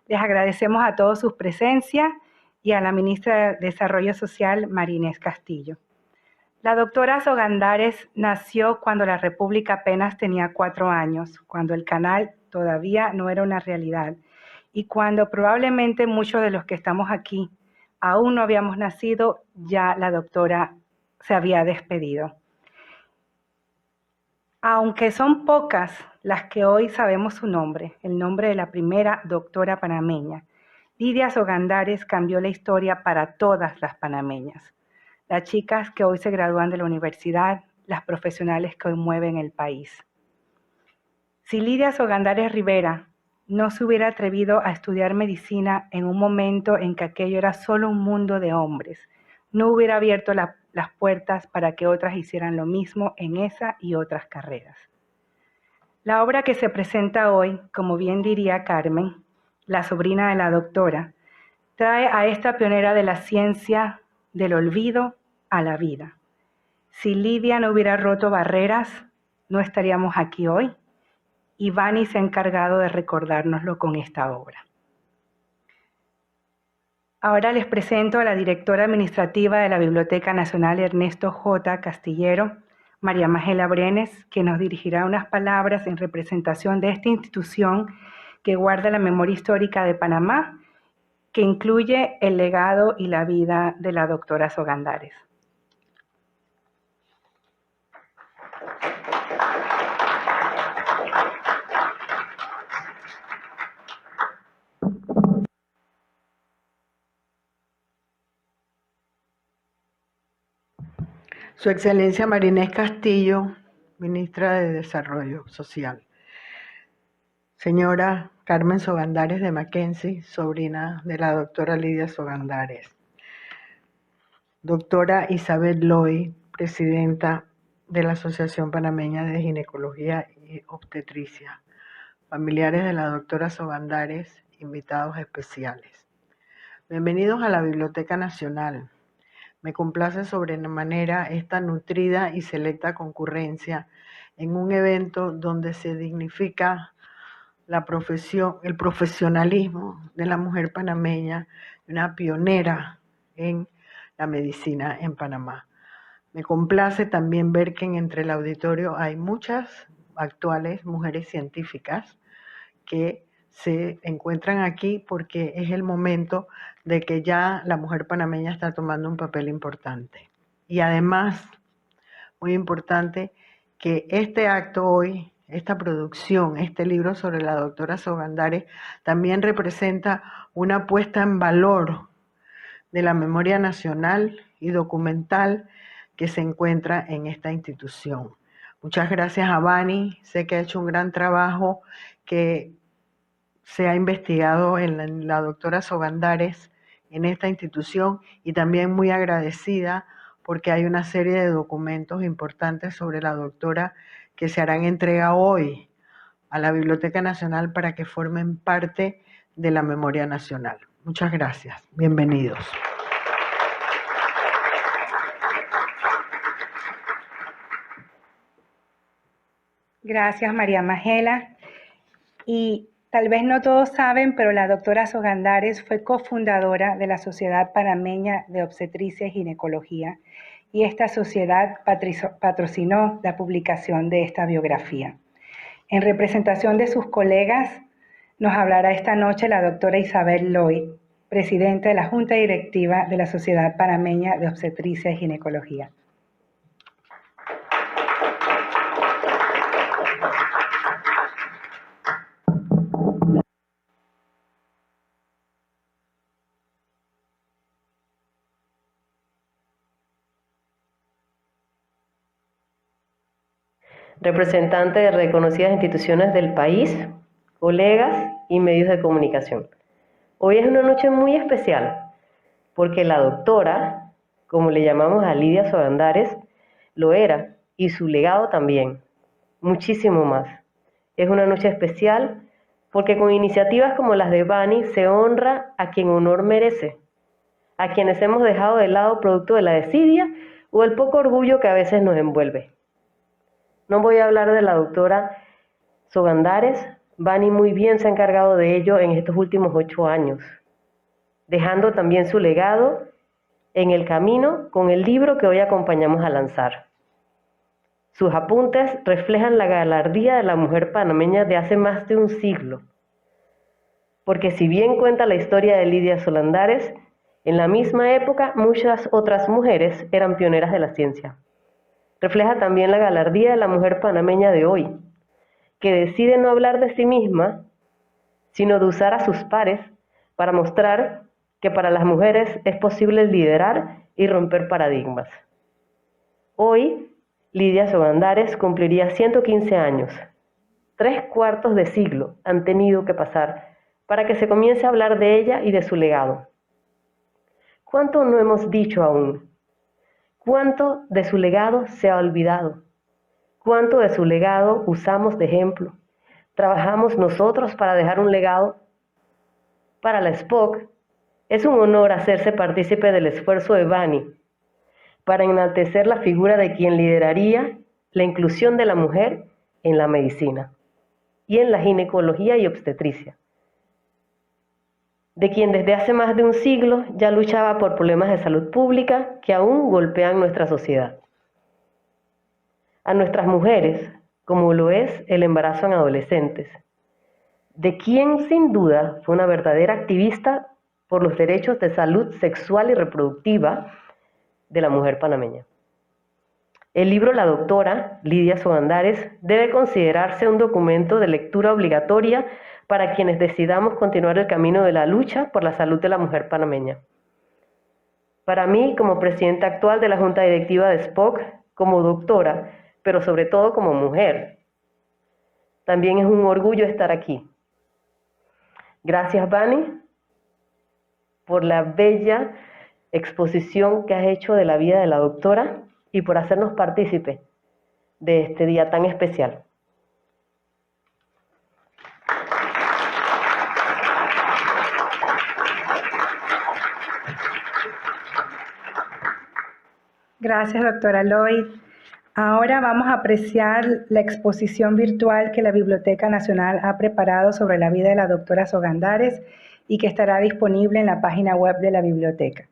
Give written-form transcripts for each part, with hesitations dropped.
Les agradecemos a todos su presencia y a la ministra de Desarrollo Social, María Inés Castillo. La doctora Sogandares nació cuando la República apenas tenía 4 años, cuando el canal todavía no era una realidad y cuando probablemente muchos de los que estamos aquí aún no habíamos nacido, ya la doctora se había despedido. Aunque son pocas las que hoy sabemos su nombre, el nombre de la primera doctora panameña, Lidia Sogandares cambió la historia para todas las panameñas. Las chicas que hoy se gradúan de la universidad, las profesionales que hoy mueven el país. Si Lidia Sogandares Rivera no se hubiera atrevido a estudiar medicina en un momento en que aquello era solo un mundo de hombres, no hubiera abierto las puertas para que otras hicieran lo mismo en esa y otras carreras. La obra que se presenta hoy, como bien diría Carmen, la sobrina de la doctora, trae a esta pionera de la ciencia del olvido a la vida. Si Lidia no hubiera roto barreras, no estaríamos aquí hoy, y Vani se ha encargado de recordárnoslo con esta obra. Ahora les presento a la directora administrativa de la Biblioteca Nacional Ernesto J. Castillero, María Magela Brenes, que nos dirigirá unas palabras en representación de esta institución que guarda la memoria histórica de Panamá, que incluye el legado y la vida de la doctora Sogandares. Su Excelencia María Inés Castillo, Ministra de Desarrollo Social. Señora Carmen Sogandares de Mackenzie, sobrina de la doctora Lidia Sogandares. Doctora Isabel Loy, presidenta de la Asociación Panameña de Ginecología y Obstetricia. Familiares de la doctora Sogandares, invitados especiales. Bienvenidos a la Biblioteca Nacional. Me complace sobremanera esta nutrida y selecta concurrencia en un evento donde se dignifica la profesión, el profesionalismo de la mujer panameña, una pionera en la medicina en Panamá. Me complace también ver que entre el auditorio hay muchas actuales mujeres científicas que se encuentran aquí porque es el momento de que ya la mujer panameña está tomando un papel importante. Y además, muy importante, que este acto hoy, esta producción, este libro sobre la doctora Sogandares, también representa una puesta en valor de la memoria nacional y documental que se encuentra en esta institución. Muchas gracias a Vani, sé que ha hecho un gran trabajo que se ha investigado en la doctora Sogandares en esta institución y también muy agradecida porque hay una serie de documentos importantes sobre la doctora que se harán entrega hoy a la Biblioteca Nacional para que formen parte de la memoria nacional. Muchas gracias. Bienvenidos. Gracias, María Magela. Y tal vez no todos saben, pero la doctora Sogandares fue cofundadora de la Sociedad Panameña de Obstetricia y Ginecología, y esta sociedad patrocinó la publicación de esta biografía. En representación de sus colegas, nos hablará esta noche la doctora Isabel Loy, presidenta de la Junta Directiva de la Sociedad Panameña de Obstetricia y Ginecología. Representantes de reconocidas instituciones del país, colegas y medios de comunicación. Hoy es una noche muy especial porque la doctora, como le llamamos a Lidia Sogandares, lo era y su legado también, muchísimo más. Es una noche especial porque con iniciativas como las de Vani se honra a quien honor merece, a quienes hemos dejado de lado producto de la desidia o el poco orgullo que a veces nos envuelve. No voy a hablar de la doctora Sogandares Bani muy bien se ha encargado de ello en estos últimos 8 años, dejando también su legado en el camino con el libro que hoy acompañamos a lanzar. Sus apuntes reflejan la gallardía de la mujer panameña de hace más de un siglo, porque si bien cuenta la historia de Lidia Solandares, en la misma época muchas otras mujeres eran pioneras de la ciencia. Refleja también la gallardía de la mujer panameña de hoy, que decide no hablar de sí misma, sino de usar a sus pares para mostrar que para las mujeres es posible liderar y romper paradigmas. Hoy, Lidia Sogandares cumpliría 115 años. 3/4 de siglo han tenido que pasar para que se comience a hablar de ella y de su legado. ¿Cuánto no hemos dicho aún? ¿Cuánto de su legado se ha olvidado? ¿Cuánto de su legado usamos de ejemplo? ¿Trabajamos nosotros para dejar un legado? Para la SPOC, es un honor hacerse partícipe del esfuerzo de Bani para enaltecer la figura de quien lideraría la inclusión de la mujer en la medicina y en la ginecología y obstetricia, de quien desde hace más de un siglo ya luchaba por problemas de salud pública que aún golpean nuestra sociedad. A nuestras mujeres, como lo es el embarazo en adolescentes, de quien sin duda fue una verdadera activista por los derechos de salud sexual y reproductiva de la mujer panameña. El libro La doctora Lidia Sogandares debe considerarse un documento de lectura obligatoria para quienes decidamos continuar el camino de la lucha por la salud de la mujer panameña. Para mí, como presidenta actual de la Junta Directiva de SPOC, como doctora, pero sobre todo como mujer, también es un orgullo estar aquí. Gracias, Bani, por la bella exposición que has hecho de la vida de la doctora y por hacernos partícipe de este día tan especial. Gracias, doctora Lloyd. Ahora vamos a apreciar la exposición virtual que la Biblioteca Nacional ha preparado sobre la vida de la doctora Sogandares y que estará disponible en la página web de la biblioteca.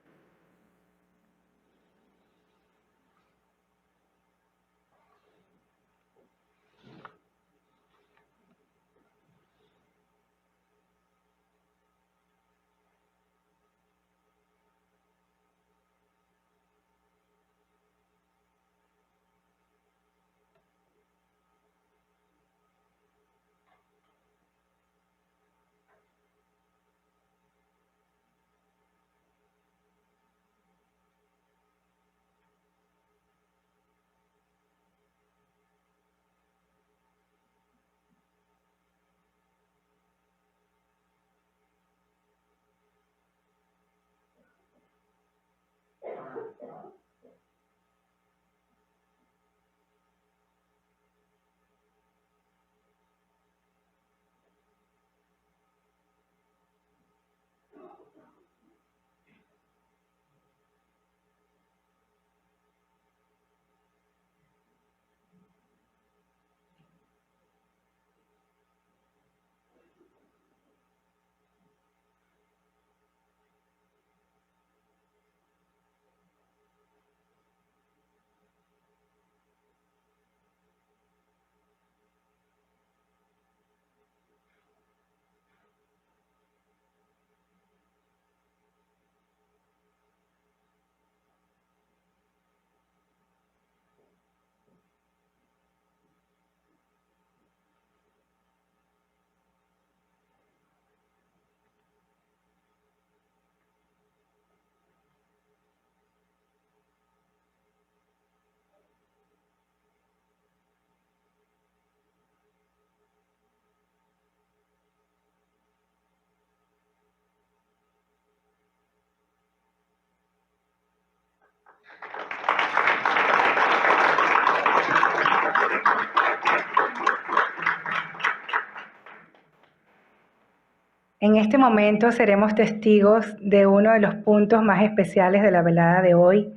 En este momento seremos testigos de uno de los puntos más especiales de la velada de hoy.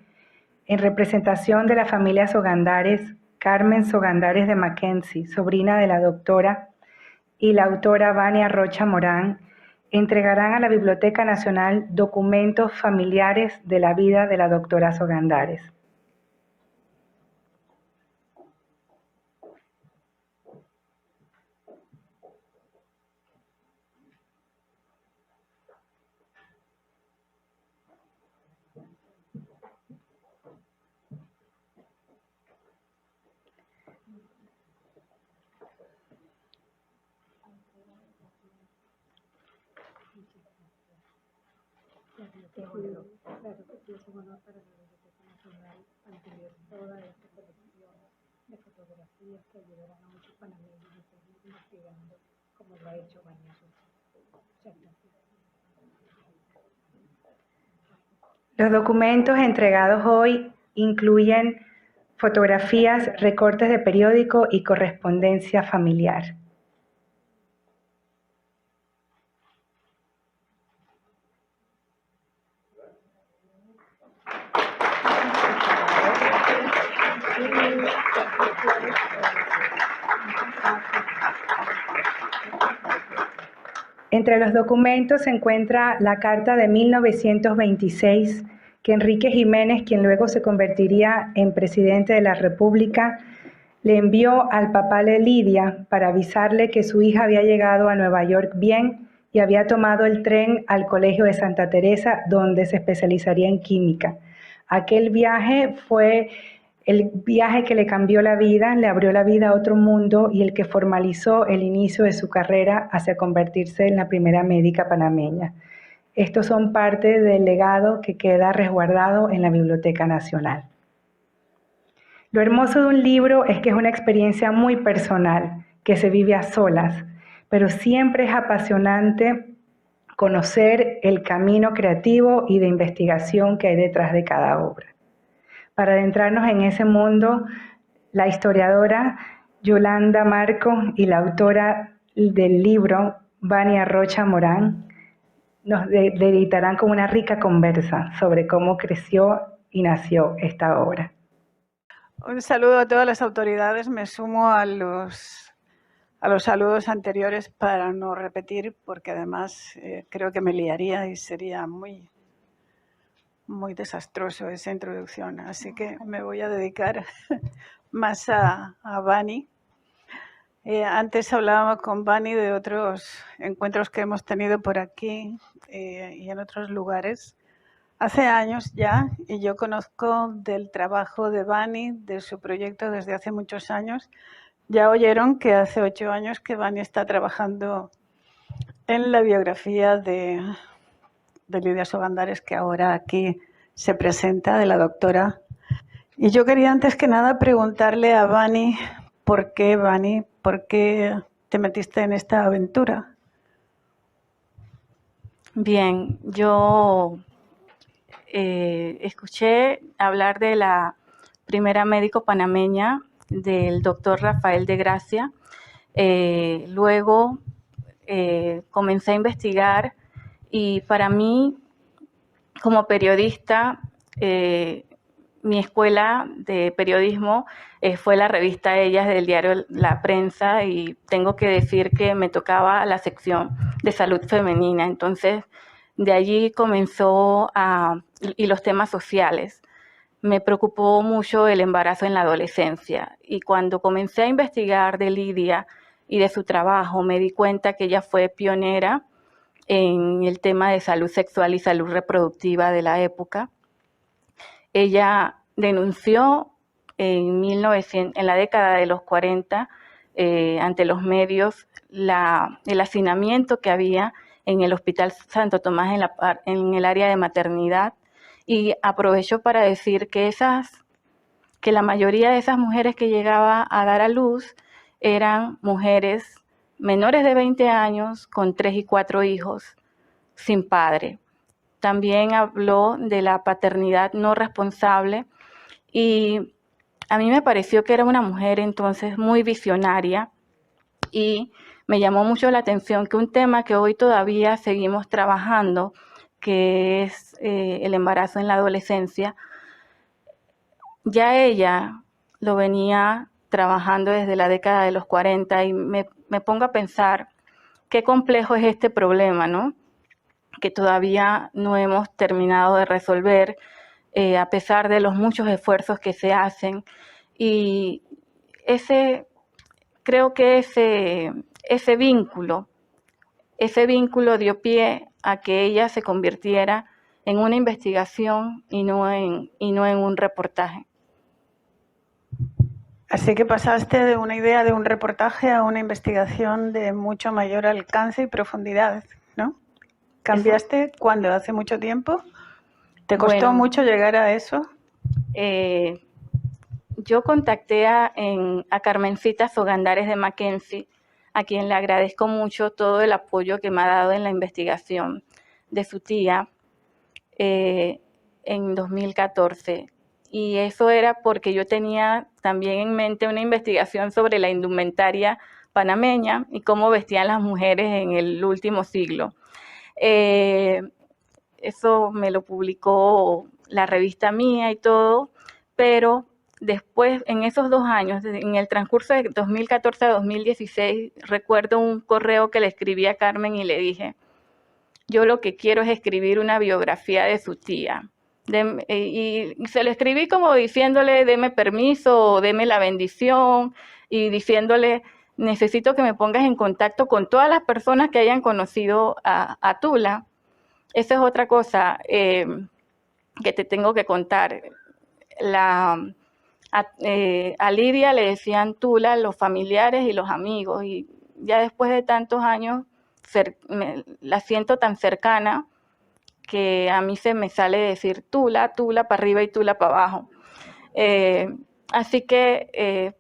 En representación de la familia Sogandares, Carmen Sogandares de Mackenzie, sobrina de la doctora, y la autora Vania Rocha Morán entregarán a la Biblioteca Nacional documentos familiares de la vida de la doctora Sogandares. Los documentos entregados hoy incluyen fotografías, recortes de periódico y correspondencia familiar. Entre los documentos se encuentra la carta de 1926 que Enrique Jiménez, quien luego se convertiría en presidente de la República, le envió al papá de Lidia para avisarle que su hija había llegado a Nueva York bien y había tomado el tren al Colegio de Santa Teresa, donde se especializaría en química. Aquel viaje fue el viaje que le cambió la vida, le abrió la vida a otro mundo y el que formalizó el inicio de su carrera hacia convertirse en la primera médica panameña. Estos son parte del legado que queda resguardado en la Biblioteca Nacional. Lo hermoso de un libro es que es una experiencia muy personal, que se vive a solas, pero siempre es apasionante conocer el camino creativo y de investigación que hay detrás de cada obra. Para adentrarnos en ese mundo, la historiadora Yolanda Marco y la autora del libro, Vania Rocha Morán, nos dedicarán con una rica conversa sobre cómo creció y nació esta obra. Un saludo a todas las autoridades. Me sumo a los saludos anteriores para no repetir, porque además creo que me liaría y sería muy desastroso esa introducción. Así que me voy a dedicar más a Vani. Antes hablábamos con Vani de otros encuentros que hemos tenido por aquí y en otros lugares. Hace años ya, y yo conozco del trabajo de Vani, de su proyecto desde hace muchos años. Ya oyeron que hace 8 años que Vani está trabajando en la biografía de Lidia Sogandares, que ahora aquí se presenta, de la doctora. Y yo quería antes que nada preguntarle a Vani, ¿por qué te metiste en esta aventura? Bien, yo escuché hablar de la primera médico panameña, del doctor Rafael de Gracia. Luego comencé a investigar y para mí, como periodista, mi escuela de periodismo fue la revista Ellas del diario La Prensa, y tengo que decir que me tocaba la sección de salud femenina. Entonces, de allí comenzó y los temas sociales. Me preocupó mucho el embarazo en la adolescencia, y cuando comencé a investigar de Lidia y de su trabajo, me di cuenta que ella fue pionera en el tema de salud sexual y salud reproductiva de la época. Ella denunció en la década de los 40 ante los medios el hacinamiento que había en el Hospital Santo Tomás en el área de maternidad, y aprovechó para decir que la mayoría de esas mujeres que llegaban a dar a luz eran mujeres menores de 20 años con 3 y 4 hijos sin padre. También habló de la paternidad no responsable, y a mí me pareció que era una mujer entonces muy visionaria, y me llamó mucho la atención que un tema que hoy todavía seguimos trabajando, que es el embarazo en la adolescencia, ya ella lo venía trabajando desde la década de los 40, y me pongo a pensar qué complejo es este problema, ¿no? Que todavía no hemos terminado de resolver, a pesar de los muchos esfuerzos que se hacen. Y creo que ese vínculo dio pie a que ella se convirtiera en una investigación y no en un reportaje. Así que pasaste de una idea de un reportaje a una investigación de mucho mayor alcance y profundidad, ¿no? ¿Cambiaste cuándo? ¿Hace mucho tiempo? ¿Te costó mucho llegar a eso? Yo contacté a Carmencita Sogandares de Mackenzie, a quien le agradezco mucho todo el apoyo que me ha dado en la investigación de su tía en 2014. Y eso era porque yo tenía también en mente una investigación sobre la indumentaria panameña y cómo vestían las mujeres en el último siglo. Eso me lo publicó la revista mía y todo, pero después, en esos 2 años, en el transcurso de 2014 a 2016, recuerdo un correo que le escribí a Carmen y le dije, yo lo que quiero es escribir una biografía de su tía. Y se lo escribí como diciéndole, deme permiso, deme la bendición, y diciéndole, necesito que me pongas en contacto con todas las personas que hayan conocido a Tula. Esa es otra cosa que te tengo que contar. A Lidia le decían Tula los familiares y los amigos, y ya después de tantos años la siento tan cercana que a mí se me sale decir Tula para arriba y Tula para abajo. Así que,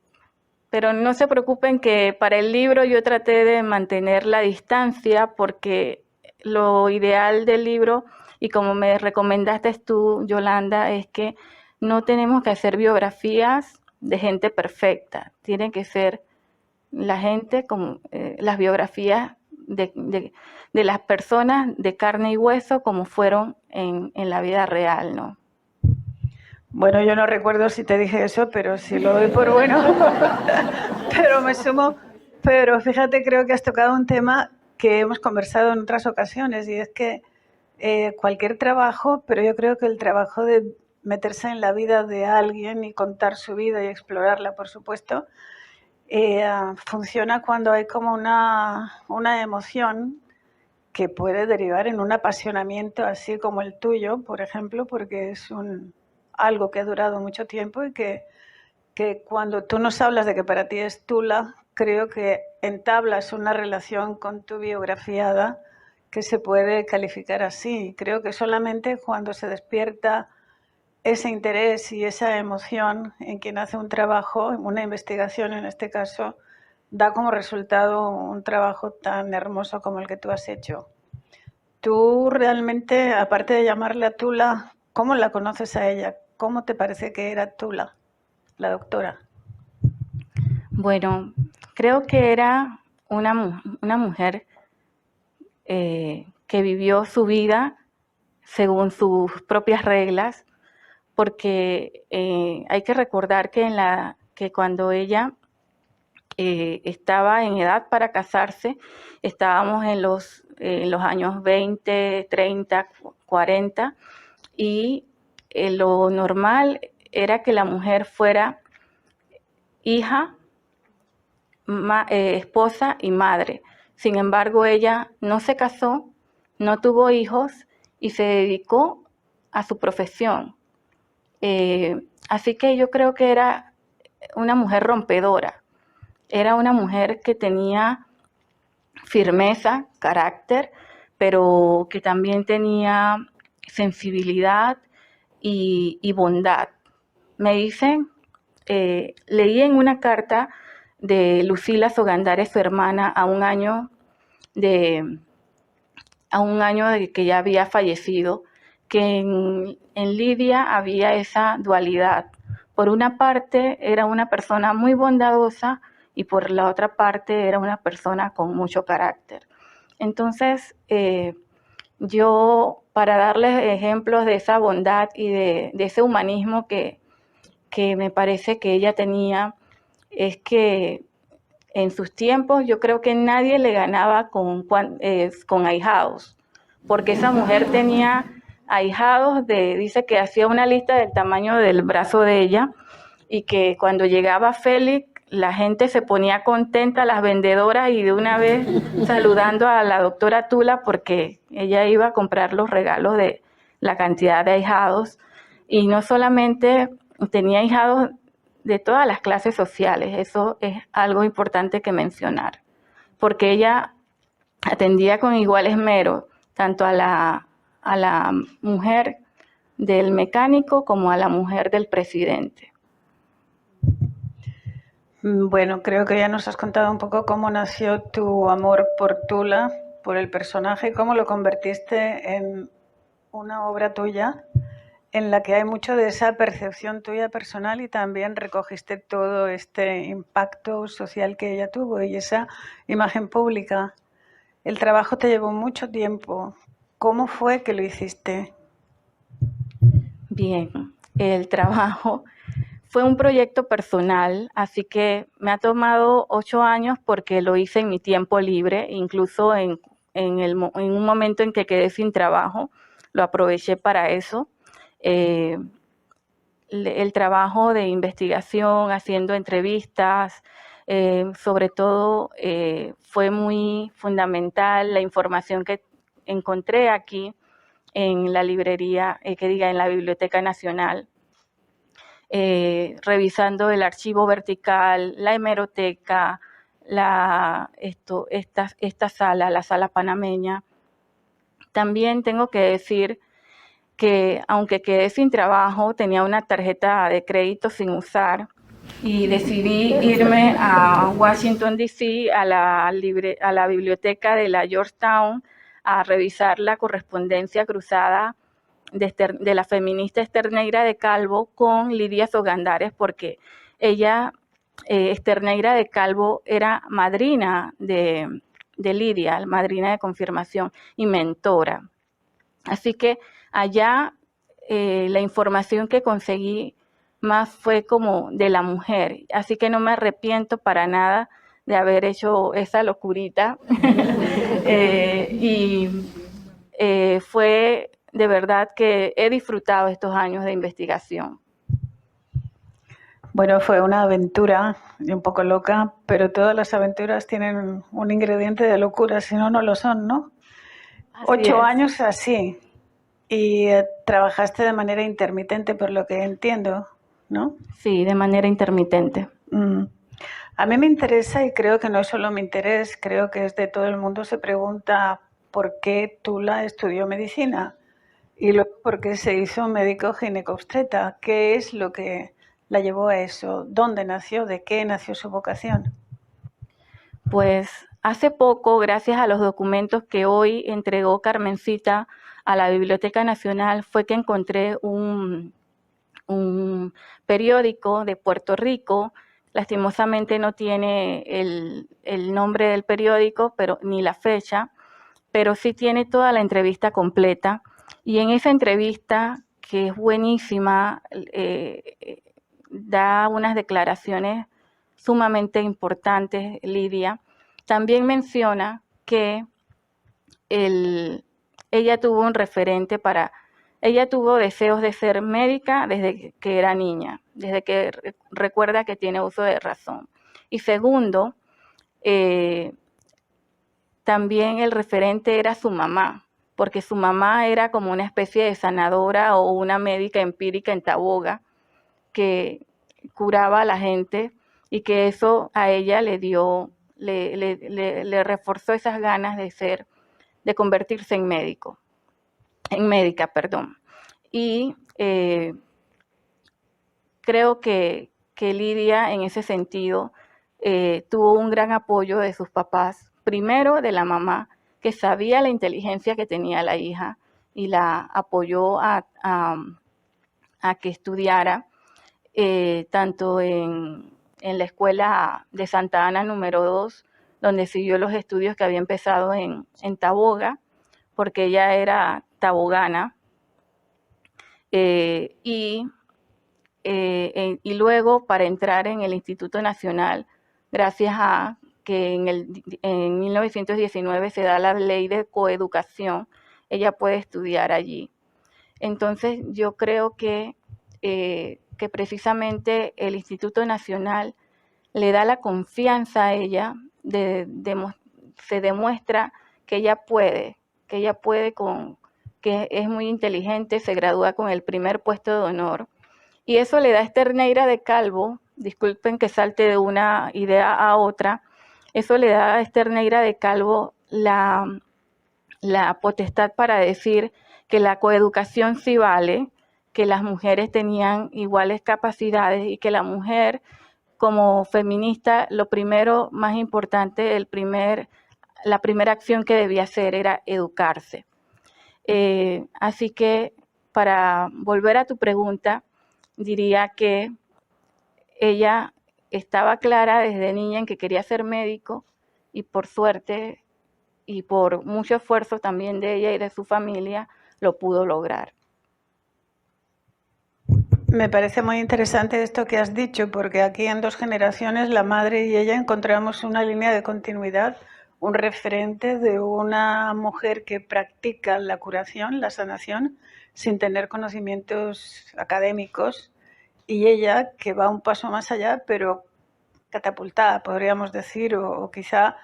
pero no se preocupen que para el libro yo traté de mantener la distancia, porque lo ideal del libro, y como me recomendaste tú, Yolanda, es que no tenemos que hacer biografías de gente perfecta. Tienen que ser la gente como las biografías de las personas de carne y hueso como fueron en la vida real, ¿no? Bueno, yo no recuerdo si te dije eso, pero si lo doy por bueno. Pero me sumo. Pero fíjate, creo que has tocado un tema que hemos conversado en otras ocasiones, y es que cualquier trabajo, pero yo creo que el trabajo de meterse en la vida de alguien y contar su vida y explorarla, por supuesto, funciona cuando hay como una emoción que puede derivar en un apasionamiento así como el tuyo, por ejemplo, porque es algo que ha durado mucho tiempo, y que cuando tú nos hablas de que para ti es Tula, creo que entablas una relación con tu biografiada que se puede calificar así. Creo que solamente cuando se despierta ese interés y esa emoción en quien hace un trabajo, una investigación en este caso, da como resultado un trabajo tan hermoso como el que tú has hecho. Tú realmente, aparte de llamarla Tula, ¿cómo la conoces a ella? ¿Cómo te parece que era Tula, la doctora? Bueno, creo que era una mujer que vivió su vida según sus propias reglas, porque hay que recordar que cuando ella estaba en edad para casarse, estábamos en los años 20, 30, 40, y lo normal era que la mujer fuera hija, esposa y madre. Sin embargo, ella no se casó, no tuvo hijos y se dedicó a su profesión. Así que yo creo que era una mujer rompedora. Era una mujer que tenía firmeza, carácter, pero que también tenía sensibilidad y bondad. Me dicen, leí en una carta de Lucila Sogandares, su hermana, a un año de que ya había fallecido, que en Lidia había esa dualidad. Por una parte era una persona muy bondadosa y por la otra parte era una persona con mucho carácter. Entonces, yo, para darles ejemplos de esa bondad y de ese humanismo que me parece que ella tenía, es que en sus tiempos yo creo que nadie le ganaba con ahijados, porque esa mujer tenía ahijados, dice que hacía una lista del tamaño del brazo de ella, y que cuando llegaba Félix, la gente se ponía contenta, las vendedoras, y de una vez saludando a la doctora Tula, porque ella iba a comprar los regalos de la cantidad de ahijados. Y no solamente tenía ahijados de todas las clases sociales, eso es algo importante que mencionar, porque ella atendía con igual esmero tanto a la mujer del mecánico como a la mujer del presidente. Bueno, creo que ya nos has contado un poco cómo nació tu amor por Tula, por el personaje, cómo lo convertiste en una obra tuya en la que hay mucho de esa percepción tuya personal y también recogiste todo este impacto social que ella tuvo y esa imagen pública. El trabajo te llevó mucho tiempo. ¿Cómo fue que lo hiciste? Bien, el trabajo fue un proyecto personal, así que me ha tomado 8 años porque lo hice en mi tiempo libre, incluso en un momento en que quedé sin trabajo, lo aproveché para eso. El trabajo de investigación, haciendo entrevistas, sobre todo fue muy fundamental la información que encontré aquí en la librería, en la Biblioteca Nacional, revisando el archivo vertical, la hemeroteca, esta sala, la sala panameña. También tengo que decir que aunque quedé sin trabajo, tenía una tarjeta de crédito sin usar y decidí irme a Washington, D.C., a la biblioteca de la Georgetown, a revisar la correspondencia cruzada de la feminista Esther Neira de Calvo con Lidia Zogandares, porque ella, Esther Neira de Calvo, era madrina de Lidia, madrina de confirmación y mentora. Así que allá la información que conseguí más fue como de la mujer, así que no me arrepiento para nada de haber hecho esa locurita. Fue de verdad que he disfrutado estos años de investigación. Bueno, fue una aventura y un poco loca, pero todas las aventuras tienen un ingrediente de locura, si no, no lo son, ¿no? 8 años así. Y trabajaste de manera intermitente, por lo que entiendo, ¿no? Sí, de manera intermitente. A mí me interesa, y creo que no es solo mi interés, creo que es de todo el mundo, se pregunta por qué Tula estudió medicina y luego por qué se hizo médico ginecobstetra. ¿Qué es lo que la llevó a eso? ¿Dónde nació? ¿De qué nació su vocación? Pues hace poco, gracias a los documentos que hoy entregó Carmencita a la Biblioteca Nacional, fue que encontré un periódico de Puerto Rico. Lastimosamente no tiene el nombre del periódico, ni la fecha, pero sí tiene toda la entrevista completa. Y en esa entrevista, que es buenísima, da unas declaraciones sumamente importantes, Lidia. También menciona que ella tuvo un referente ella tuvo deseos de ser médica desde que era niña, desde que recuerda que tiene uso de razón. Y segundo, también el referente era su mamá, porque su mamá era como una especie de sanadora o una médica empírica en Taboga que curaba a la gente, y que eso a ella le reforzó esas ganas de convertirse en médica. Y creo que Lidia en ese sentido tuvo un gran apoyo de sus papás, primero de la mamá, que sabía la inteligencia que tenía la hija y la apoyó a que estudiara, tanto en la escuela de Santa Ana número 2, donde siguió los estudios que había empezado en Taboga, porque ella era tabogana, y luego para entrar en el Instituto Nacional, gracias a que en 1919 se da la ley de coeducación, ella puede estudiar allí. Entonces yo creo que precisamente el Instituto Nacional le da la confianza a ella, se demuestra que ella puede, que es muy inteligente, se gradúa con el primer puesto de honor. Y eso le da a Esther Neira de Calvo, disculpen que salte de una idea a otra, eso le da a Esther Neira de Calvo la potestad para decir que la coeducación sí vale, que las mujeres tenían iguales capacidades y que la mujer como feminista lo primero más importante, la primera acción que debía hacer era educarse. Así que para volver a tu pregunta, diría que ella estaba clara desde niña en que quería ser médico y por suerte y por mucho esfuerzo también de ella y de su familia lo pudo lograr. Me parece muy interesante esto que has dicho, porque aquí en 2 generaciones la madre y ella encontramos una línea de continuidad, un referente de una mujer que practica la curación, la sanación, sin tener conocimientos académicos, y ella que va un paso más allá, pero catapultada, podríamos decir, o quizá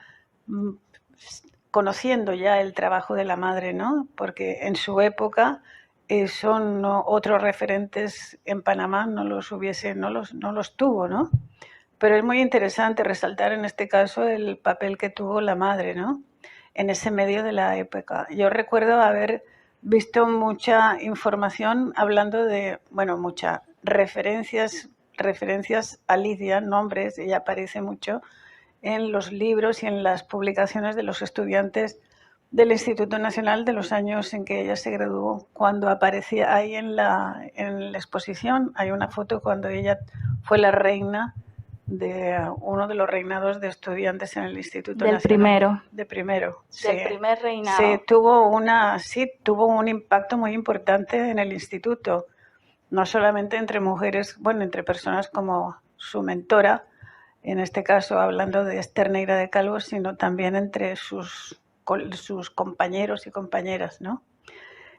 conociendo ya el trabajo de la madre, ¿no? Porque en su época son otros referentes en Panamá, no los tuvo, ¿no? Pero es muy interesante resaltar en este caso el papel que tuvo la madre, ¿no? En ese medio de la época. Yo recuerdo haber visto mucha información hablando de, bueno, muchas referencias a Lidia, nombres, ella aparece mucho en los libros y en las publicaciones de los estudiantes del Instituto Nacional de los años en que ella se graduó. Cuando aparecía ahí en la exposición, hay una foto cuando ella fue la reina de uno de los reinados de estudiantes en el Instituto Nacional. Del primero. Del primer reinado. Sí, tuvo un impacto muy importante en el instituto, no solamente entre mujeres, bueno, entre personas como su mentora, en este caso hablando de Esther Neira de Calvo, sino también entre sus compañeros y compañeras, ¿no?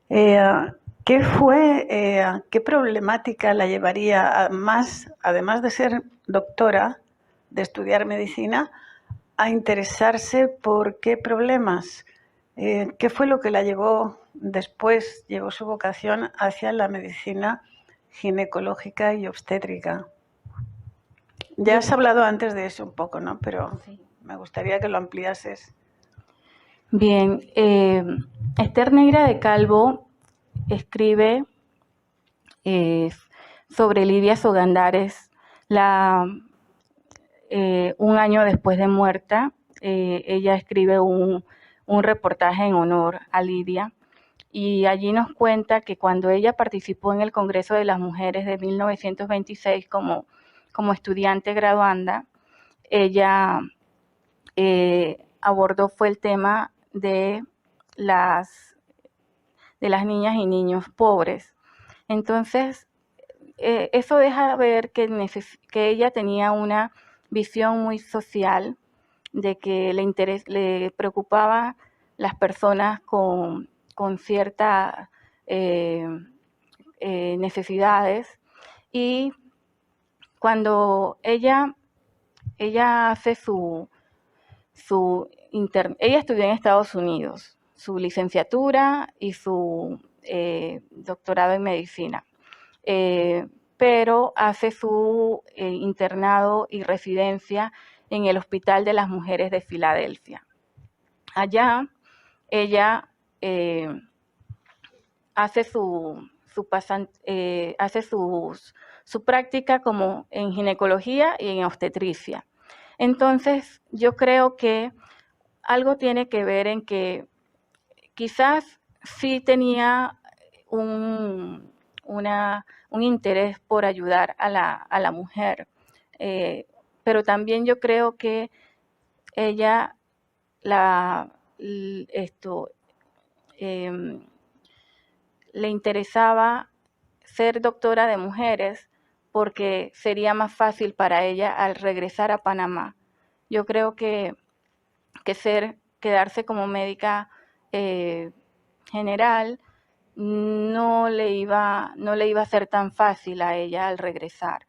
¿Qué problemática la llevaría además de ser doctora, de estudiar medicina, a interesarse por qué problemas? ¿Qué fue lo que la llevó su vocación hacia la medicina ginecológica y obstétrica? Ya has hablado antes de eso un poco, ¿no? Pero sí, me gustaría que lo ampliases. Bien, Esther Neira de Calvo escribe sobre Lidia Sogandares un año después de muerta. Ella escribe un reportaje en honor a Lidia y allí nos cuenta que cuando ella participó en el Congreso de las Mujeres de 1926 como estudiante graduanda, ella abordó el tema de las niñas y niños pobres. Entonces, eso deja ver que ella tenía una visión muy social, de que le preocupaba las personas con ciertas necesidades. Y cuando ella hace ella estudió en Estados Unidos, su licenciatura y su doctorado en medicina, pero hace su internado y residencia en el Hospital de las Mujeres de Filadelfia. Allá ella hace su práctica como en ginecología y en obstetricia. Entonces, yo creo que algo tiene que ver en que quizás sí tenía un interés por ayudar a la mujer, pero también yo creo que ella le interesaba ser doctora de mujeres porque sería más fácil para ella al regresar a Panamá. yo creo que quedarse como médica general no le iba a ser tan fácil a ella al regresar.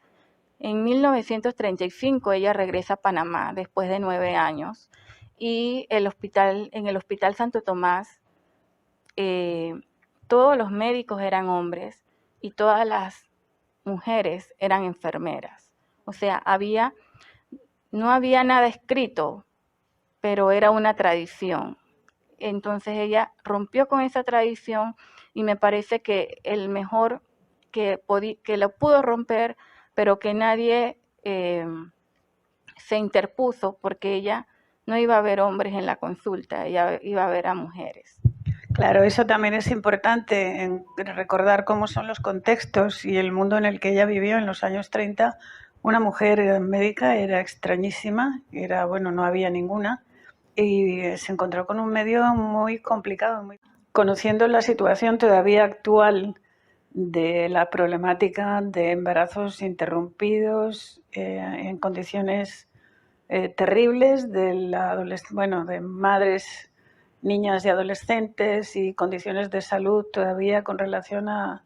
En 1935 ella regresa a Panamá después de 9 años y en el Hospital Santo Tomás todos los médicos eran hombres y todas las mujeres eran enfermeras. O sea, no había nada escrito, pero era una tradición. Entonces ella rompió con esa tradición y me parece que el mejor que lo pudo romper, pero que nadie se interpuso, porque ella no iba a ver hombres en la consulta, ella iba a ver a mujeres. Claro, eso también es importante, en recordar cómo son los contextos y el mundo en el que ella vivió en los años 30. Una mujer médica era extrañísima, no había ninguna, y se encontró con un medio muy complicado. Conociendo la situación todavía actual de la problemática de embarazos interrumpidos en condiciones terribles de madres, niñas y adolescentes, y condiciones de salud todavía con relación a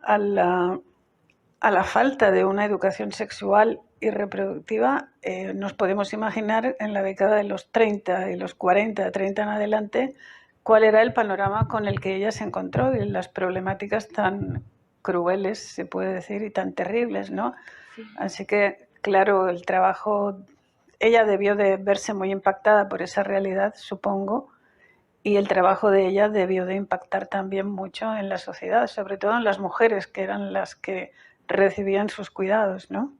la falta de una educación sexual y reproductiva, nos podemos imaginar en la década de los 30 y los 40, 30 en adelante, cuál era el panorama con el que ella se encontró y las problemáticas tan crueles, se puede decir, y tan terribles, ¿no? Sí. Así que, claro, el trabajo, ella debió de verse muy impactada por esa realidad, supongo, y el trabajo de ella debió de impactar también mucho en la sociedad, sobre todo en las mujeres, que eran las que recibían sus cuidados, ¿no?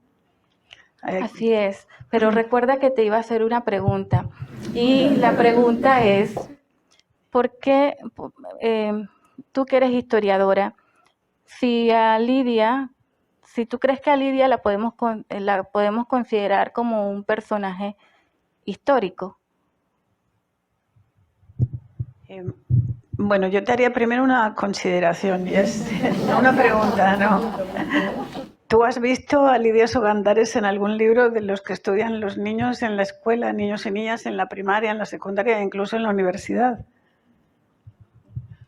Así es, pero recuerda que te iba a hacer una pregunta, y la pregunta es, ¿por qué tú que eres historiadora, si tú crees que a Lidia la podemos considerar como un personaje histórico? Bueno, yo te haría primero una consideración, y es una pregunta, ¿no? ¿Tú has visto a Lidia Sogandares en algún libro de los que estudian los niños en la escuela, niños y niñas en la primaria, en la secundaria e incluso en la universidad?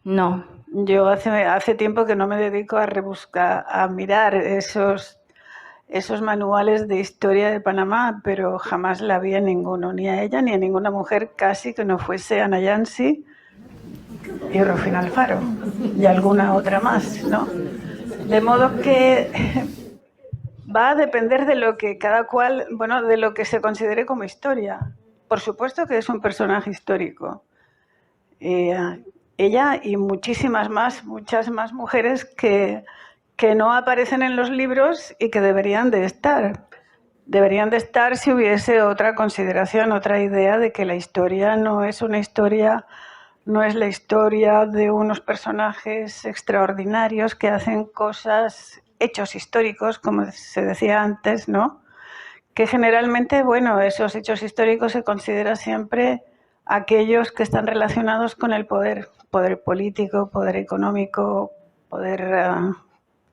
No. Yo hace tiempo que no me dedico a mirar esos manuales de historia de Panamá, pero jamás la vi en ninguno, ni a ella ni a ninguna mujer casi que no fuese Ana Yancy y Rufina Alfaro y alguna otra más, ¿no? De modo que va a depender de lo que cada cual, de lo que se considere como historia. Por supuesto que es un personaje histórico. Ella y muchas más mujeres que no aparecen en los libros y que deberían de estar. Deberían de estar si hubiese otra consideración, otra idea de que la historia no es la historia de unos personajes extraordinarios que hacen cosas, hechos históricos, como se decía antes, ¿no? Que generalmente, esos hechos históricos se consideran siempre aquellos que están relacionados con el poder político, poder económico, poder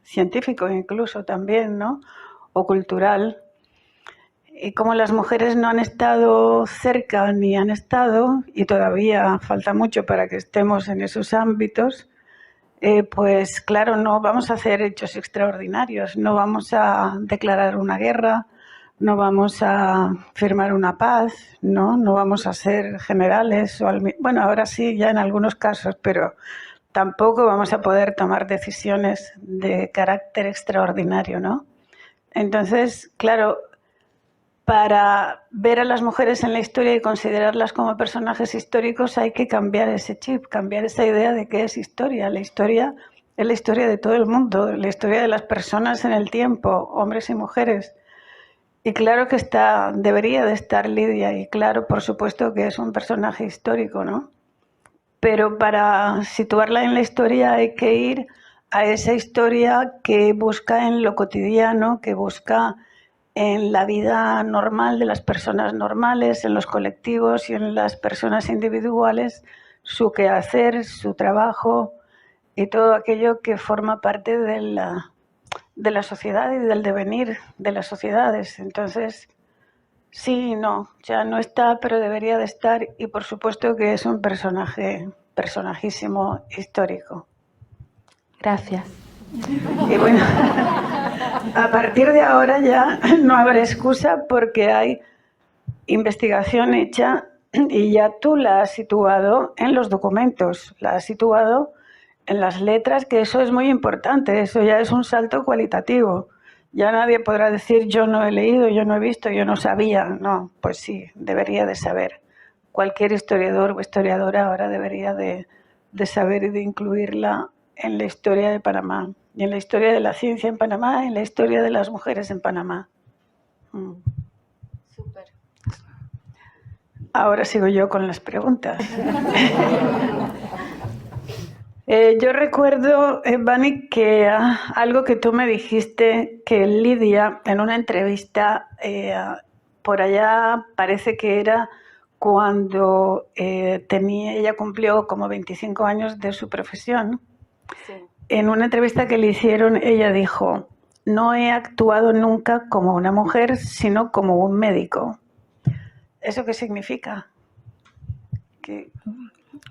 científico incluso también, ¿no? O cultural. Y como las mujeres no han estado cerca ni han estado, y todavía falta mucho para que estemos en esos ámbitos, pues claro, no vamos a hacer hechos extraordinarios, no vamos a declarar una guerra, no vamos a firmar una paz, no vamos a ser generales, ahora sí, ya en algunos casos, pero tampoco vamos a poder tomar decisiones de carácter extraordinario, ¿no? Entonces, claro, para ver a las mujeres en la historia y considerarlas como personajes históricos hay que cambiar ese chip, cambiar esa idea de qué es historia. La historia es la historia de todo el mundo, la historia de las personas en el tiempo, hombres y mujeres. Y claro que debería de estar Lidia, y claro, por supuesto que es un personaje histórico, ¿no? Pero para situarla en la historia hay que ir a esa historia que busca en lo cotidiano, que busca en la vida normal de las personas normales, en los colectivos y en las personas individuales, su quehacer, su trabajo y todo aquello que forma parte de la sociedad y del devenir de las sociedades. Entonces, Sí, no, ya no está, pero debería de estar, y por supuesto que es un personajísimo histórico. Gracias. Y bueno, a partir de ahora ya no habrá excusa porque hay investigación hecha y ya tú la has situado en los documentos, la has situado en las letras, que eso es muy importante, eso ya es un salto cualitativo. Ya nadie podrá decir yo no he leído, yo no he visto, yo no sabía. No, pues sí, debería de saber. Cualquier historiador o historiadora ahora debería de saber y de incluirla en la historia de Panamá, y en la historia de la ciencia en Panamá, y en la historia de las mujeres en Panamá. Súper. Ahora sigo yo con las preguntas. Yo recuerdo, Vani, que algo que tú me dijiste, que Lidia, en una entrevista, por allá parece que era cuando ella cumplió como 25 años de su profesión. Sí. En una entrevista que le hicieron, ella dijo, no he actuado nunca como una mujer, sino como un médico. ¿Eso qué significa?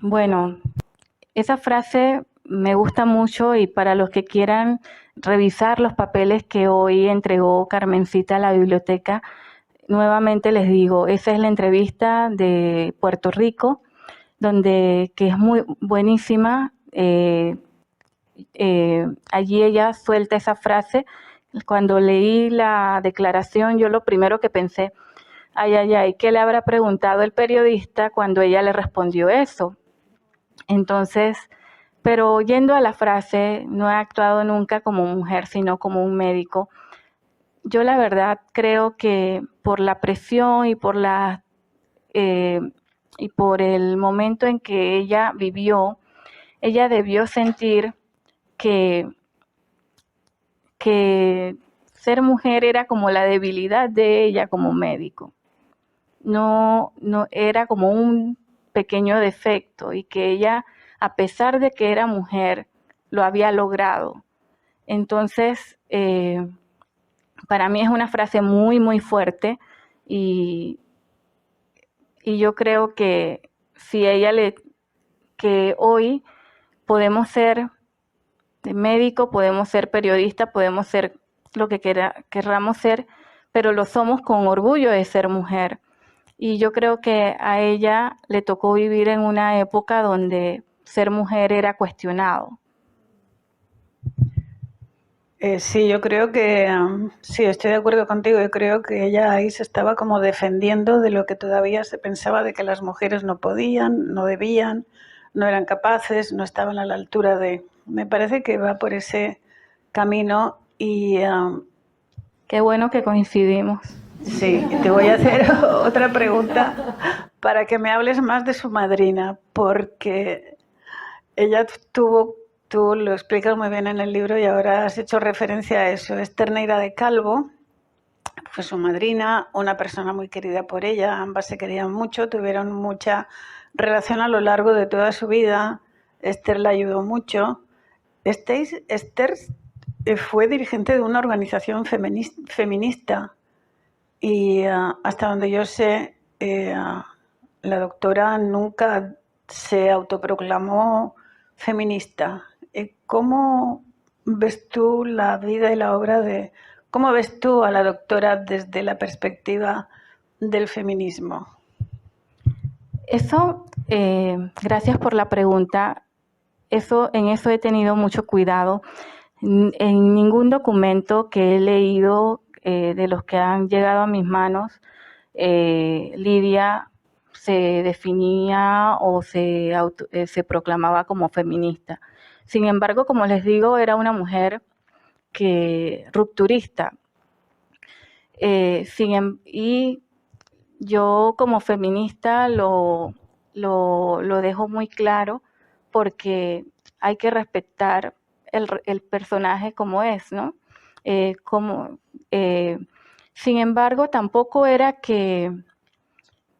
Bueno, esa frase me gusta mucho y para los que quieran revisar los papeles que hoy entregó Carmencita a la biblioteca, nuevamente les digo, esa es la entrevista de Puerto Rico, que es muy buenísima. Allí ella suelta esa frase. Cuando leí la declaración, yo lo primero que pensé, ay, ¿qué le habrá preguntado el periodista cuando ella le respondió eso? Entonces, pero yendo a la frase, no he actuado nunca como mujer, sino como un médico. Yo la verdad creo que por la presión y por el momento en que ella vivió, ella debió sentir que ser mujer era como la debilidad de ella como médico. No era como un pequeño defecto y que ella, a pesar de que era mujer, lo había logrado. Entonces, para mí es una frase muy, muy fuerte y yo creo que si que hoy podemos ser médico, podemos ser periodista, podemos ser lo que querramos ser, pero lo somos con orgullo de ser mujer. Y yo creo que a ella le tocó vivir en una época donde ser mujer era cuestionado. Sí, yo creo que sí, estoy de acuerdo contigo. Yo creo que ella ahí se estaba como defendiendo de lo que todavía se pensaba de que las mujeres no podían, no debían, no eran capaces, no estaban a la altura de... Me parece que va por ese camino y... Qué bueno que coincidimos. Sí, te voy a hacer otra pregunta para que me hables más de su madrina, porque ella tú lo explicas muy bien en el libro y ahora has hecho referencia a eso. Esther Neira de Calvo fue su madrina, una persona muy querida por ella, ambas se querían mucho, tuvieron mucha relación a lo largo de toda su vida. Esther la ayudó mucho. Esther fue dirigente de una organización feminista y hasta donde yo sé, la doctora nunca se autoproclamó feminista. ¿Cómo ves tú la vida y la obra cómo ves tú a la doctora desde la perspectiva del feminismo? Eso, gracias por la pregunta. En eso he tenido mucho cuidado. En ningún documento que he leído de los que han llegado a mis manos, Lidia se definía o se proclamaba como feminista. Sin embargo, como les digo, era una mujer rupturista. Y yo como feminista lo dejo muy claro porque hay que respetar el personaje como es, ¿no? Sin embargo, tampoco era que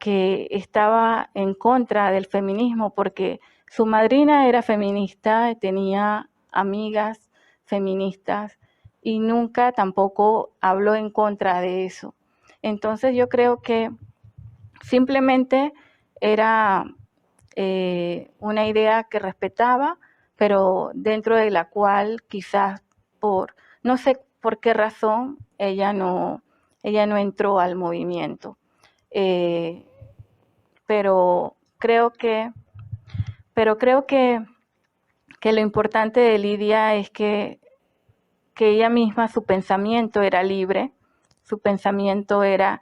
estaba en contra del feminismo, porque su madrina era feminista, tenía amigas feministas y nunca tampoco habló en contra de eso. Entonces yo creo que simplemente era una idea que respetaba, pero dentro de la cual quizás no sé por qué razón ella no entró al movimiento. Pero creo que lo importante de Lidia es que ella misma, su pensamiento era libre, su pensamiento era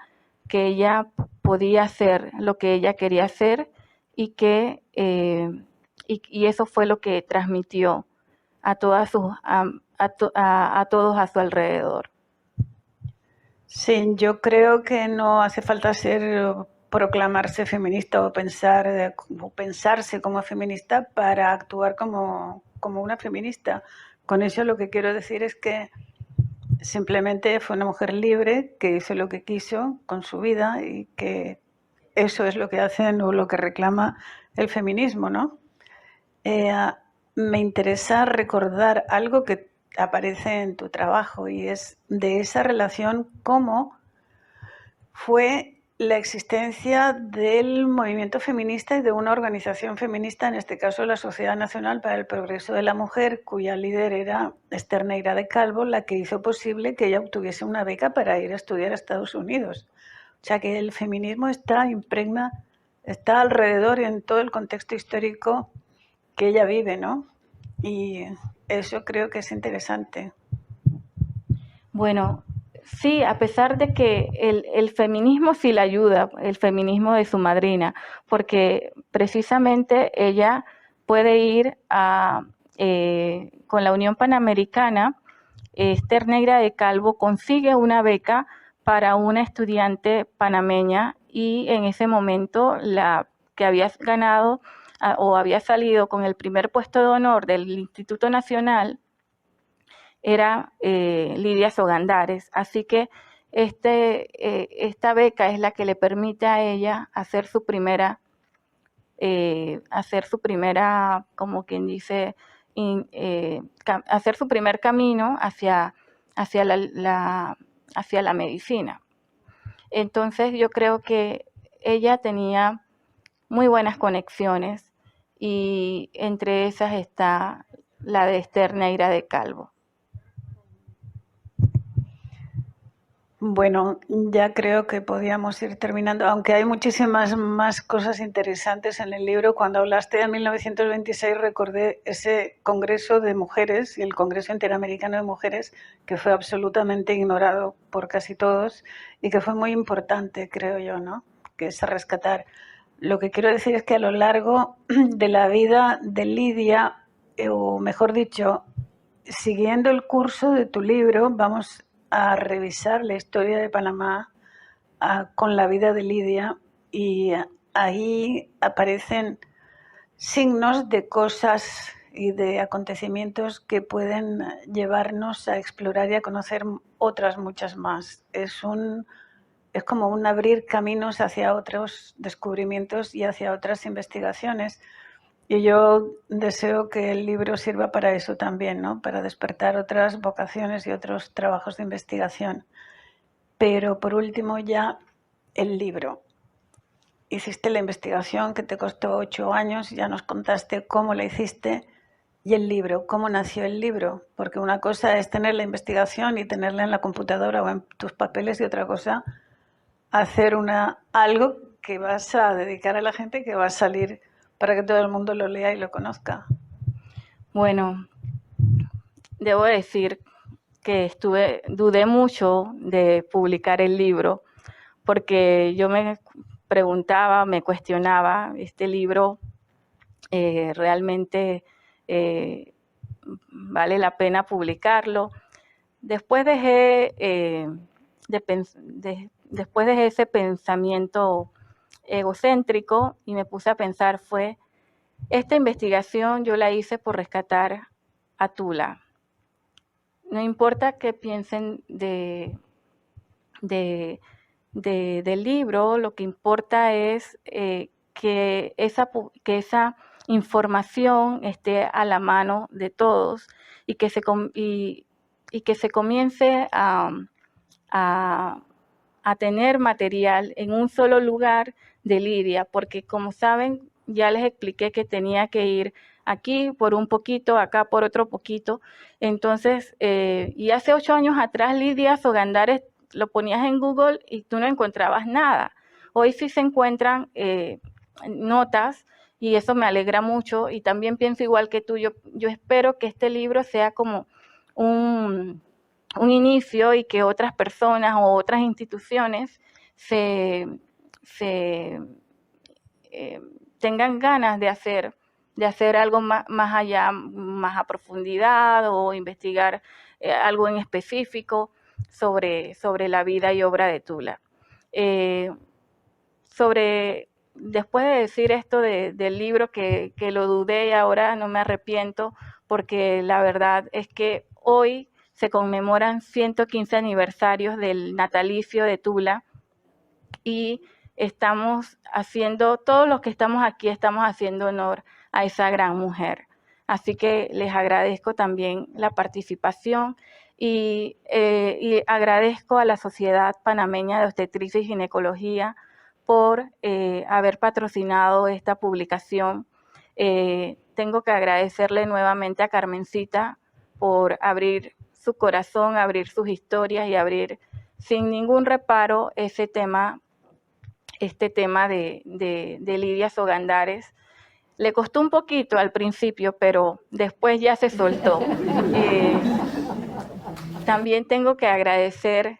que ella podía hacer lo que ella quería hacer y que y eso fue lo que transmitió a todos a su alrededor. Sí, yo creo que no hace falta proclamarse feminista o pensarse como feminista para actuar como una feminista. Con eso lo que quiero decir es que simplemente fue una mujer libre que hizo lo que quiso con su vida y que eso es lo que hacen o lo que reclama el feminismo, ¿no? Me interesa recordar algo que aparece en tu trabajo y es de esa relación cómo fue la existencia del movimiento feminista y de una organización feminista, en este caso la Sociedad Nacional para el Progreso de la Mujer, cuya líder era Esther Neira de Calvo, la que hizo posible que ella obtuviese una beca para ir a estudiar a Estados Unidos. O sea que el feminismo está alrededor en todo el contexto histórico que ella vive, ¿no? Y eso creo que es interesante. Bueno, sí, a pesar de que el feminismo sí la ayuda, el feminismo de su madrina, porque precisamente ella puede ir con la Unión Panamericana. Esther Neira de Calvo consigue una beca para una estudiante panameña y en ese momento la que había ganado o había salido con el primer puesto de honor del Instituto Nacional era Lidia Sogandares. Así que esta beca es la que le permite a ella hacer su primera, como quien dice, hacer su primer camino hacia la medicina. Entonces yo creo que ella tenía muy buenas conexiones y entre esas está la de Esther Neira de Calvo. Bueno, ya creo que podíamos ir terminando, aunque hay muchísimas más cosas interesantes en el libro. Cuando hablaste de 1926 recordé ese Congreso de Mujeres y el Congreso Interamericano de Mujeres, que fue absolutamente ignorado por casi todos y que fue muy importante, creo yo, ¿no? Que es a rescatar. Lo que quiero decir es que a lo largo de la vida de Lidia, o mejor dicho, siguiendo el curso de tu libro, vamos a revisar la historia de Panamá con la vida de Lidia y ahí aparecen signos de cosas y de acontecimientos que pueden llevarnos a explorar y a conocer otras muchas más. Es como un abrir caminos hacia otros descubrimientos y hacia otras investigaciones. Y yo deseo que el libro sirva para eso también, ¿no? Para despertar otras vocaciones y otros trabajos de investigación. Pero por último ya el libro. Hiciste la investigación que te costó 8 años, ya nos contaste cómo la hiciste, y el libro, cómo nació el libro. Porque una cosa es tener la investigación y tenerla en la computadora o en tus papeles y otra cosa hacer algo que vas a dedicar a la gente, que va a salir para que todo el mundo lo lea y lo conozca. Bueno, debo decir que dudé mucho de publicar el libro, porque yo me preguntaba, me cuestionaba, este libro realmente vale la pena publicarlo. Después dejé después de ese pensamiento egocéntrico y me puse a pensar, esta investigación yo la hice por rescatar a Tula. No importa qué piensen del libro, lo que importa es que esa información esté a la mano de todos y que se comience a a tener material en un solo lugar de Lidia, porque como saben, ya les expliqué que tenía que ir aquí por un poquito, acá por otro poquito. Entonces, y hace 8 años atrás, Lidia Sogandares lo ponías en Google y tú no encontrabas nada. Hoy sí se encuentran notas y eso me alegra mucho, y también pienso igual que tú. Yo espero que este libro sea como un inicio y que otras personas o otras instituciones tengan ganas de hacer algo más allá, más a profundidad, o investigar algo en específico sobre la vida y obra de Tula. Después de decir esto del libro, que lo dudé y ahora no me arrepiento, porque la verdad es que hoy se conmemoran 115 aniversarios del natalicio de Tula, y estamos haciendo, todos los que estamos aquí estamos haciendo honor a esa gran mujer. Así que les agradezco también la participación y agradezco a la Sociedad Panameña de Obstetricia y Ginecología por haber patrocinado esta publicación. Tengo que agradecerle nuevamente a Carmencita por abrir su corazón, abrir sus historias y abrir sin ningún reparo este tema de Lidia Sogandares. Le costó un poquito al principio, pero después ya se soltó. También tengo que agradecer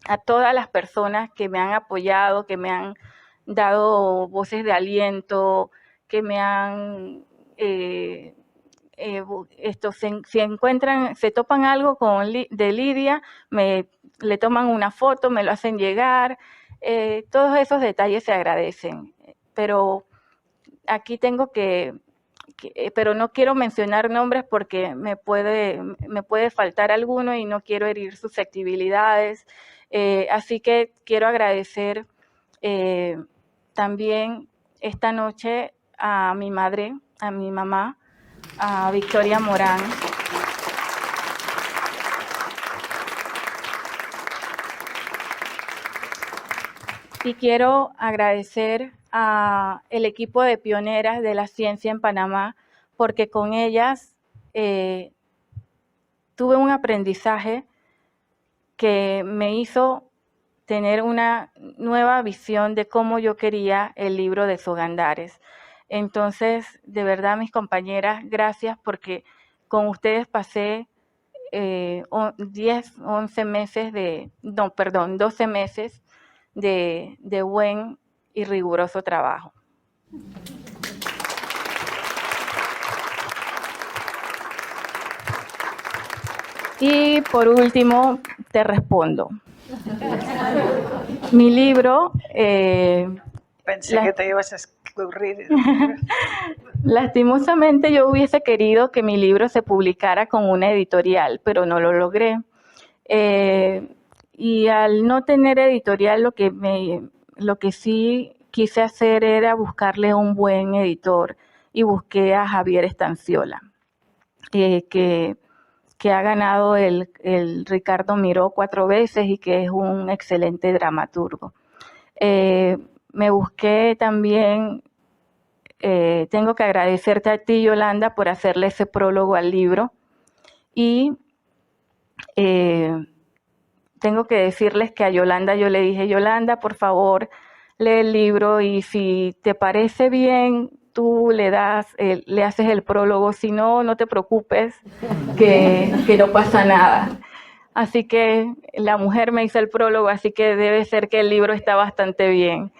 a todas las personas que me han apoyado, que me han dado voces de aliento, que me han si encuentran, se topan algo de Lidia, le toman una foto, me lo hacen llegar. Todos esos detalles se agradecen, pero aquí tengo pero no quiero mencionar nombres porque me puede faltar alguno y no quiero herir susceptibilidades. Así que quiero agradecer también esta noche a mi madre, a mi mamá, a Victoria Morán. Y quiero agradecer al equipo de pioneras de la ciencia en Panamá, porque con ellas tuve un aprendizaje que me hizo tener una nueva visión de cómo yo quería el libro de Sogandares. Entonces, de verdad, mis compañeras, gracias, porque con ustedes pasé 12 meses de buen y riguroso trabajo. Y por último, te respondo. Mi libro... Pensé que te ibas a escurrir. Lastimosamente yo hubiese querido que mi libro se publicara con una editorial, pero no lo logré. Y al no tener editorial, lo que sí quise hacer era buscarle un buen editor, y busqué a Javier Estanciola, que ha ganado el Ricardo Miró 4 veces y que es un excelente dramaturgo. Me busqué también, tengo que agradecerte a ti, Yolanda, por hacerle ese prólogo al libro, y tengo que decirles que a Yolanda yo le dije: Yolanda, por favor, lee el libro, y si te parece bien, tú le haces el prólogo. Si no, no te preocupes, que no pasa nada. Así que la mujer me hizo el prólogo, así que debe ser que el libro está bastante bien.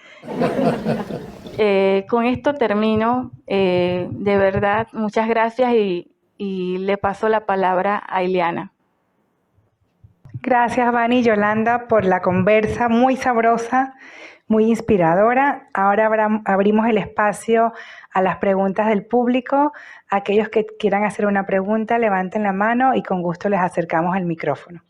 Con esto termino. De verdad, muchas gracias, y le paso la palabra a Ileana. Gracias, Vani y Yolanda, por la conversa muy sabrosa, muy inspiradora. Ahora abrimos el espacio a las preguntas del público. Aquellos que quieran hacer una pregunta, levanten la mano y con gusto les acercamos el micrófono.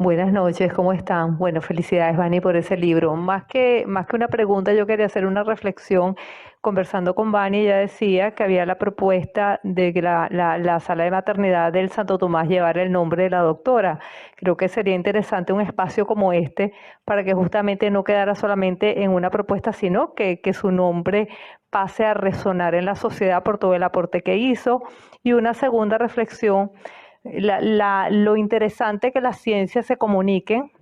Buenas noches, ¿cómo están? Bueno, felicidades, Vani, por ese libro. Más que una pregunta, yo quería hacer una reflexión. Conversando con Vani, ella decía que había la propuesta de que la sala de maternidad del Santo Tomás llevara el nombre de la doctora. Creo que sería interesante un espacio como este para que justamente no quedara solamente en una propuesta, sino que su nombre pase a resonar en la sociedad por todo el aporte que hizo. Y una segunda reflexión, lo interesante que las ciencias se comuniquen.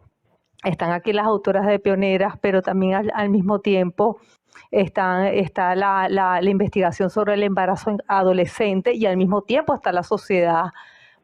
Están aquí las autoras de pioneras, pero también al mismo tiempo está la investigación sobre el embarazo adolescente y al mismo tiempo está la sociedad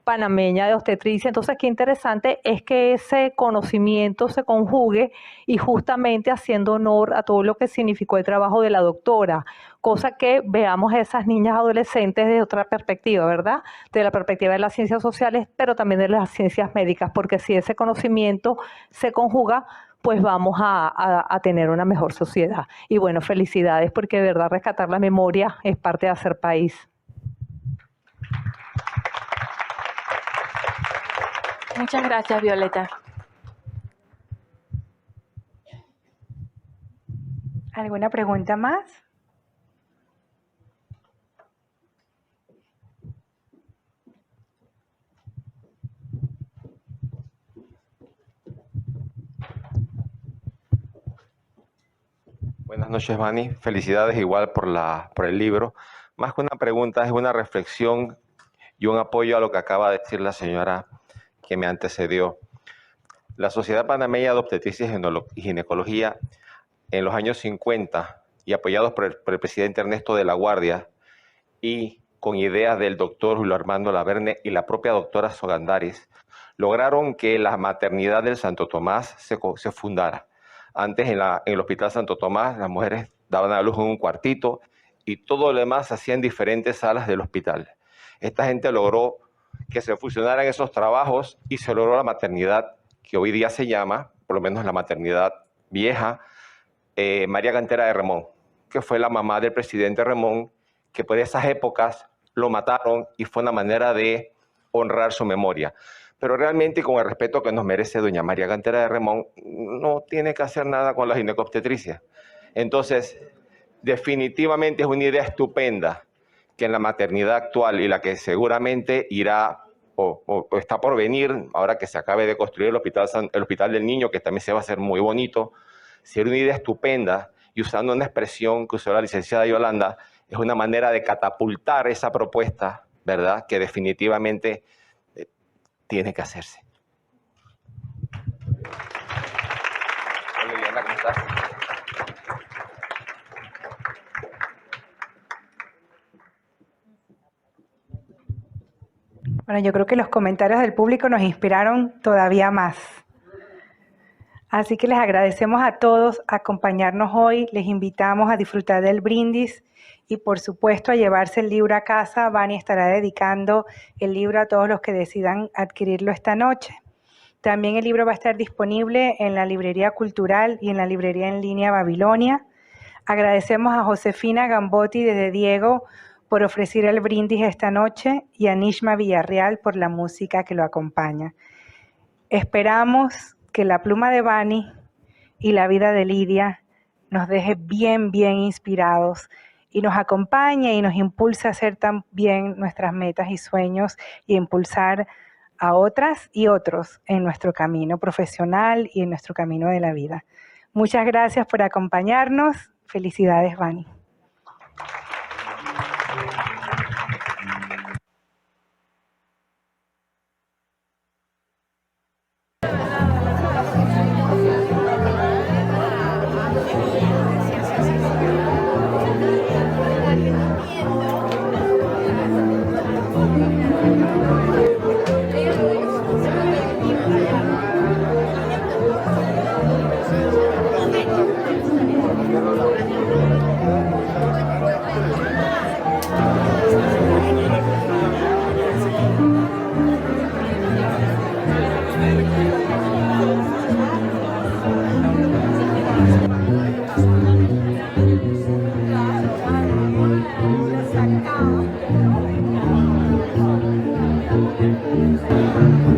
panameña de obstetricia. Entonces, qué interesante es que ese conocimiento se conjugue y justamente haciendo honor a todo lo que significó el trabajo de la doctora, cosa que veamos a esas niñas adolescentes desde otra perspectiva, ¿verdad? De la perspectiva de las ciencias sociales, pero también de las ciencias médicas, porque si ese conocimiento se conjuga, pues vamos a tener una mejor sociedad. Y bueno, felicidades, porque de verdad rescatar la memoria es parte de hacer país. Muchas gracias, Violeta. ¿Alguna pregunta más? Buenas noches, Vani. Felicidades igual por el libro. Más que una pregunta, es una reflexión y un apoyo a lo que acaba de decir la señora que me antecedió. La Sociedad Panameña de Obstetricia y Ginecología, en los años 50, y apoyados por el presidente Ernesto de la Guardia, y con ideas del doctor Julio Armando Laverne y la propia doctora Sogandares, lograron que la maternidad del Santo Tomás se fundara. Antes en el Hospital Santo Tomás las mujeres daban a luz en un cuartito y todo lo demás se hacía en diferentes salas del hospital. Esta gente logró que se fusionaran esos trabajos y se logró la maternidad que hoy día se llama, por lo menos la maternidad vieja, María Cantera de Remón, que fue la mamá del presidente Remón, que por esas épocas lo mataron y fue una manera de honrar su memoria. Pero realmente, con el respeto que nos merece doña María Cantera de Remón, no tiene que hacer nada con la ginecobstetricia. Entonces, definitivamente es una idea estupenda que en la maternidad actual y la que seguramente irá o está por venir, ahora que se acabe de construir el hospital del niño, que también se va a hacer muy bonito, sería una idea estupenda, y usando una expresión que usó la licenciada Yolanda, es una manera de catapultar esa propuesta, ¿verdad?, que definitivamente tiene que hacerse. Hola, Liliana, ¿cómo estás? Bueno, yo creo que los comentarios del público nos inspiraron todavía más. Así que les agradecemos a todos acompañarnos hoy, les invitamos a disfrutar del brindis y por supuesto a llevarse el libro a casa. Vani estará dedicando el libro a todos los que decidan adquirirlo esta noche. También el libro va a estar disponible en la Librería Cultural y en la Librería en Línea Babilonia. Agradecemos a Josefina Gambotti desde Diego por ofrecer el brindis esta noche y a Nishma Villarreal por la música que lo acompaña. Esperamos que la pluma de Vani y la vida de Lidia nos deje bien inspirados y nos acompañe y nos impulse a hacer también nuestras metas y sueños y impulsar a otras y otros en nuestro camino profesional y en nuestro camino de la vida. Muchas gracias por acompañarnos. Felicidades, Vani.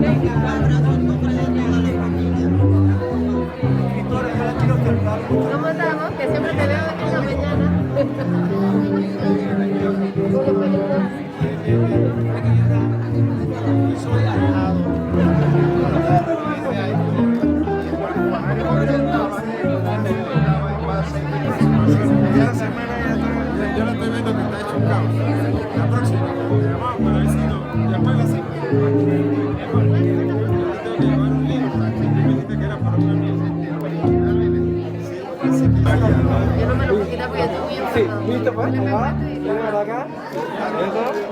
Venga, Yo no me lo puedo quitar porque yo estoy muy Sí, listo pues, ahí va. Ven para acá. Eso.